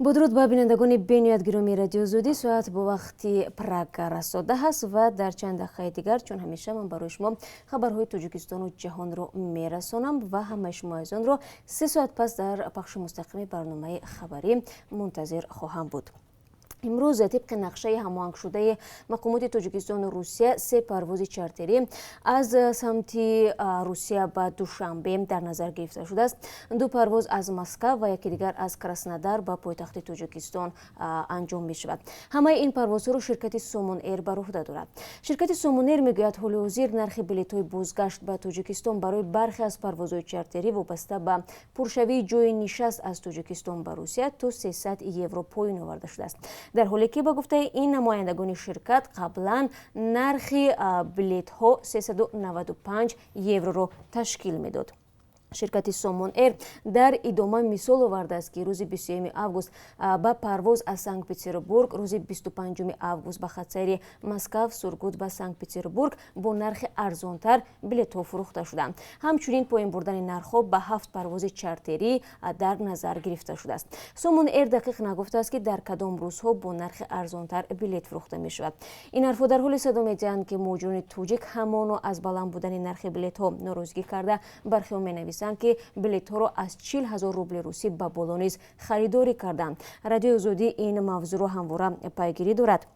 با درود به بینندگان بینیاد گرامی رادیو زودی، ساعت با وقتی پراگ رسیده است و در چند دقیقه دیگر چون همیشه من برای شما خبرهای تاجیکستان و جهان رو میرسونم و همه شما از آن رو 3 ساعت پس در پخش مستقیم برنامه خبری منتظر خواهم بود. امروز طبق نقشه هماهنگ شده مقامات تاجیکستان و روسیه 3 پرواز چارتری از سمت روسیه به دوشنبه در نظر گرفته شده است. 2 پرواز از مسکو و یکی دیگر از کراسنودار به پایتخت تاجیکستان انجام می شود. همه این پروازها رو شرکت سومون ایر بر عهده دارد. شرکت سومون ایر میگوید حال حاضر نرخ بلیط‌های بازگشت به تاجیکستان برای برخی از پروازهای چارتری وابسته به پرشوی جای نشست از تاجیکستان به روسیه تا 300 یورو پایین آورده شده است. در حالی که به گفته این نمایندگان شرکت قبلا نرخ بلیط ها 395 یورو را تشکیل میداد. شرکت سومون ایر در ادامه مثال آورده است که روز 21 آگوست با پرواز از سنت پترزبورگ، روز 25 آگوست به خط سیر مسکو سورگوت به سنت پترزبورگ با نرخ ارزانتر بلیط ها فروخته شدند. همچنین پایین بردن نرخ ها به 7 پرواز چارتری در نظر گرفته شده است. سومون ایر دقیق نگفته است که در کدام روزها با نرخ ارزانتر بلیط فروخته می شود. این حرفا در حالی صدا می‌دهند که مهاجران تاجیک همانا از بالا بودن نرخ بلیط ها ناراضگی کرده. برخی می‌نویسند که بلیط ها را از 40,000 روبل روسی به بالا نیز خریداری کردند. رادیو زودی این موضوع را همواره پیگیری دارد.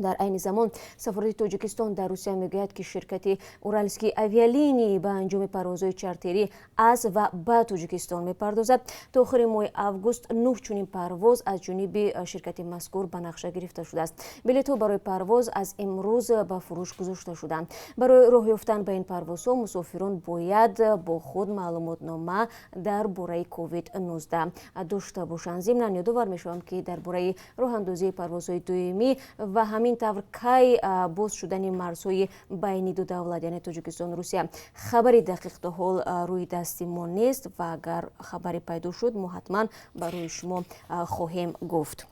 در عین زمان سفارت تاجیکستان در روسیه میگوید که شرکت اورالسکی آویالینی به انجام پروازهای چارتری از و به تاجیکستان میپردازد. تا آخر ماه آگوست 9 چنین پرواز از جانب شرکت مذکور به نقشه گرفته شده است. بلیط‌ها برای پرواز از امروز به فروش گذاشته شدند. برای راه یافتن به این پروازها مسافران باید با خود معلوماتنامه درباره کووید 19 داشته باشند. ضمن یادآور میشوم که درباره راه اندازی پروازهای دومی و همین طور کی باز شدن مرزهای بین دو دولت یعنی تاجیکستان و روسیه خبری دقیق تا حال روی دست ما نیست و اگر خبری پیدا شد ما حتما برای شما خواهیم گفت.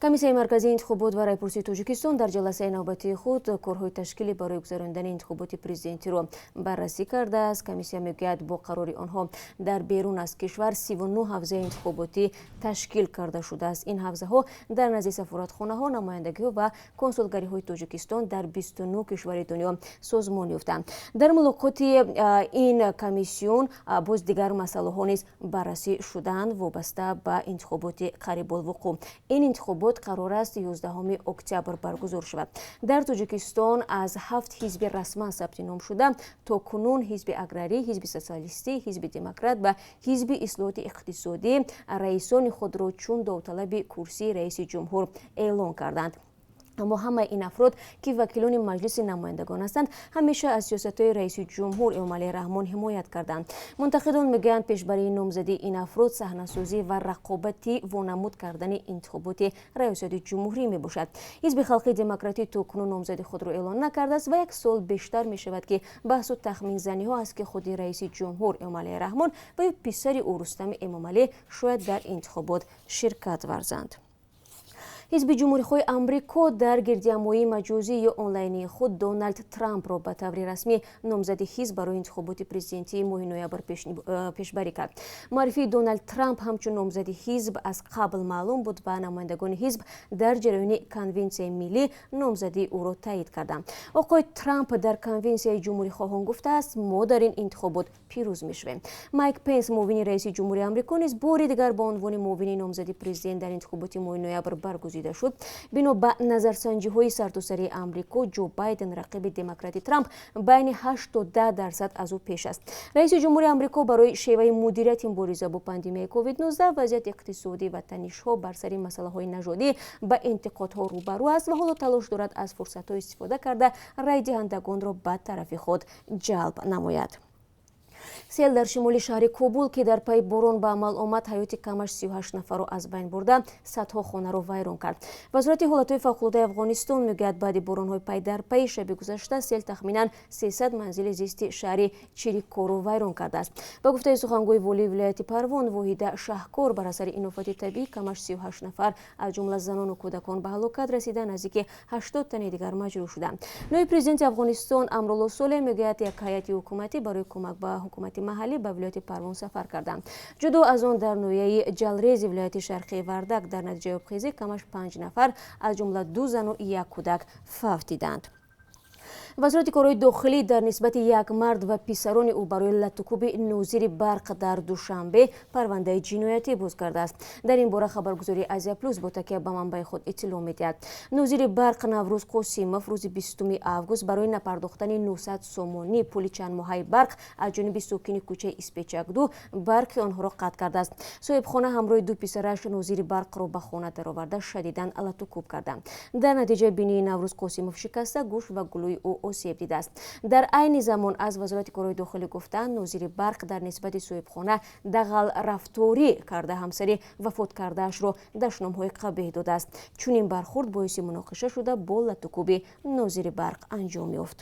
کمیسیون مرکزی انتخابات و رایپرسی تاجیکستان در جلسه نوبتی خود کارهای تشکیلی برای گذراندن انتخابات پرزیدنتی را بررسی کرده است. کمیسیون میگوید با قرار آنها در بیرون از کشور 39 حوزه انتخاباتی تشکیل کرده شده است. این حوزه ها در نزد سفارتخانه ها، نمایندگی و کنسولگری های تاجیکستان در 29 کشور دنیا سازمان یافتند. در ملاقات این کمیسیون باز دیگر مسائل ها نیز بررسی شدند وابسته به انتخابات قریب الوقوع. این انتخابات قرار است 11 اکتبر برگزار شود. در تاجیکستان از 7 حزب رسما ثبت نام شده تا کنون حزب اگراری، حزب سوسیالیستی، حزب دموکرات و حزب اصلاحات اقتصادی رئیسان خود را چون داوطلب کرسی رئیس جمهور اعلام کردند. اما همه این افراد که وکیلان مجلس نمایندگان هستند همیشه از سیاست‌های رئیس جمهور امام رحمان حمایت کردند. منتقدان میگویند پیشبری نامزدی این افراد صحنه‌سازی و رقابتی وانمود کردن انتخابات ریاست جمهوری میباشد. حزب خلق دموکراتی تا کنون نامزدی خود را اعلان نکرده است و 1 سال بیشتر میشود که بحث و تخمین زنی ها است که خود رئیس جمهور امام رحمان و پسر او رستم امامعلی شاید در انتخابات شرکت ورزند. حزب جمهوری‌خواه آمریکا در گردهمایی مجازی یا آنلاینی خود دونالد ترامپ را به طور رسمی نامزد حزب برای انتخابات پرزیدنتی ماه نوامبر پیشبری کرد. معرفی دونالد ترامپ همچون نامزد حزب از قبل معلوم بود و نمایندگان حزب در جریان کنونسیون ملی نامزدی او را تایید کردند. آقای ترامپ در کنونسیون جمهوری‌خواهان گفته است ما در این انتخابات پیروز می‌شویم. مایک پنس معاون رئیس جمهوری آمریکا نیز بار دیگر به عنوان معاون نامزد پرزیدنت در انتخابات ماه نوامبر برگزیده شد. بنا به نظرسنجی های سرتاسری آمریکا جو بایدن رقیب دموکرات ترامپ بین 8 تا 10% از او پیش است. رئیس جمهوری آمریکا برای شیوه مدیریت مبارزه با پاندمی کووید 19 وضعیت اقتصادی و تنش‌ها بر سر مسائل نژادی با انتقادها روبرو است و حالا تلاش دارد از فرصت‌ها استفاده کرده رای دهندگان را به طرف خود جلب نماید. سیل در شمال شهر کابل که در پای باران به عمل آمد حیات کمش 38 نفر را از بین برده صدها خانه را ویران کرد. وزارت حالتهای فوق‌العاده افغانستان میگوید بعد باران‌های پای در پای شب گذشته سیل تخمینا 300 منزل زیست شهر چریکو را ویران کرده است. به گفته سخنگوی والی ولایت پروان واحد شهکار بر اثر این آفت طبیعی کمش 38 نفر از جمله زنان و کودکان به هلاکت رسیدند، نزدیک 80 تن دیگر مجروح شدند. نایب پرزیدنت افغانستان امرالله صالح میگوید یک هیئت حکومتی برای کمک به ҳукумати маҳаллӣ ба вилояти Парвон сафар карданд. ҷудо аз он дар ноҳияи Ҷалрези вилояти шарқии Вардак дар натиҷаи обхезӣ камаш 5 нафар аз ҷумла 2 зану 1 кӯдак фавт диданд. вазорати корҳои дохилӣ дар нисбати як мард ва писарони ӯ барои латтукуби нозири барқ дар душанбе парвандаи ҷиноятӣ боз кардааст. дар ин бора хабаргузори Азия Плюс бо такя ба манбаи худ иттилоъ медиҳад. нозири барқ Наврӯз Қосимов рӯзи 20 август барои напардохтани 900 сомонӣ пули чандмоҳаи барқ аз ҷониби сокини кӯчаи Испечакду барқи онҳоро қатъ кардааст. соҳибхона ҳамроҳи 2 писараш нозири барқро ба хона дароварда шадидан латтукуб карданд. дар натиҷа бинии Наврӯз Қосимов шикаста гӯшт ва гулӯи ӯ осеб дидааст. дар айни замон аз вазорати корҳои дохилӣ гуфтанд нозири барқ дар нисбати соҳибхона дағал рафторӣ карда ҳамсари вафоткардаашро дашномҳои қабеҳ додааст. чунин бархурд боиси муноқиша шуда бо латтукуби нозири барқ анҷом ёфт.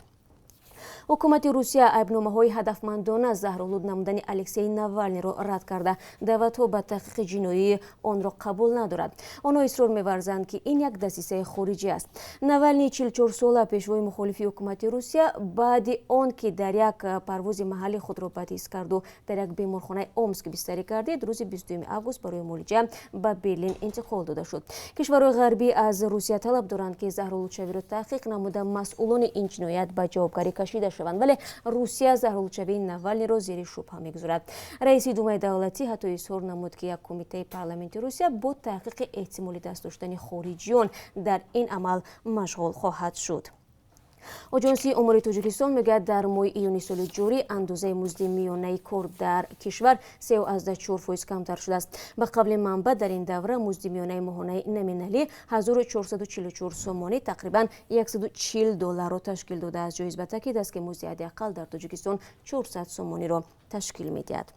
ҳукумати Русия айбномаҳои ҳадафмандона заҳролуд намудани Алексей Навалнийро рад карда даъватҳо ба таҳқиқи ҷиноии онро қабул надорад. онҳо исрор меварзанд, ки ин як дастисаи хориҷӣ аст. Навалний 44-сола пешвои мухолифи ҳукумати Русия баъди он ки дар як парвози маҳаллӣ худро бадҳист карду дар як беморхонаи Омск бистарӣ гардид, рӯзи 22 август барои муолиҷа ба Берлин интиқол дода шуд. кишварҳои ғарбӣ аз Русия талаб доранд, ки заҳролудшавиро таҳқиқ намуда масъулони ин ҷиноят ба ҷавобгарӣ кашида шаванд, вале Русия заҳролудшавии Навалнийро зери шубҳа мегузорад. раиси думаи давлатӣ ҳатто изҳор намуд, ки як кумитаи парламенти Русия бо таҳқиқи эҳтимоли дастдоштани хориҷиён дар ин амал машғул хоҳад шуд. оҷонсии умури Тоҷикистон мегӯяд, дар моҳи июни соли ҷорӣ андозаи музди миёнаи кор дар кишвар 3,4% камтар шудааст. ба қавли манба дар ин давра музди миёнаи моҳонаи номиналӣ 1444 сомонӣ тақрибан $140 ташкил додааст. ҷоиз ба таъкид аст, ки музди ҳадиаққал дар Тоҷикистон 400 сомониро ташкил медиҳад.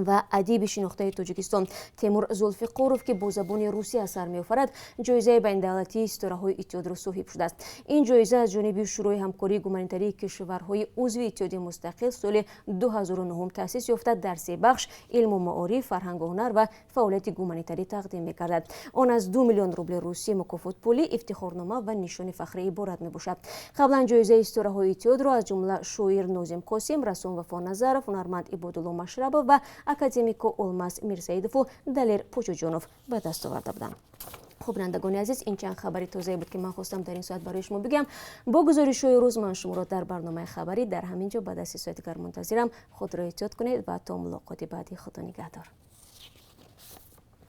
ва адиби шинохтаи Тоҷикистон Темур Зулфиқоров, ки бо забони русия сар меофарад, ҷоизаи байндавлатии истораҳои иттиҳодро соҳиб шудааст. ин ҷоиза аз ҷониби шӯрои ҳамкории гуманитарии кишварҳои узви иттиҳоди мустақил соли 2009 таъсис ёфта дар се бахш илму маориф, фарҳангу ҳунар ва фаъолияти гуманитарӣ тақдим мекардад. он аз 2 миллион рубли русӣ мукофотпулӣ, ифтихорнома ва нишони фахрӣ иборат мебошад. қаблан ҷоизаи истораҳои иттиҳодро аз ҷумла шоир Нозим Қосим, рассом Вафо Назаров, ҳунарманд Ибодулло Машрабов ва академико Олмаз Мирсаидову Далер Почоҷонов ба даст оварда буданд. хуб, бинандагони азиз, ин чанд хабари тозае буд, ки ман хостам дар ин соат барои шумо бигӯям. бо гузоришҳои рӯз ман шуморо дар барномаи хабарӣ дар ҳамин ҷо ба дасти соати дигар мунтазирам. худро эҳтиёт кунед ва то мулоқоти баъди худо нигаҳдор.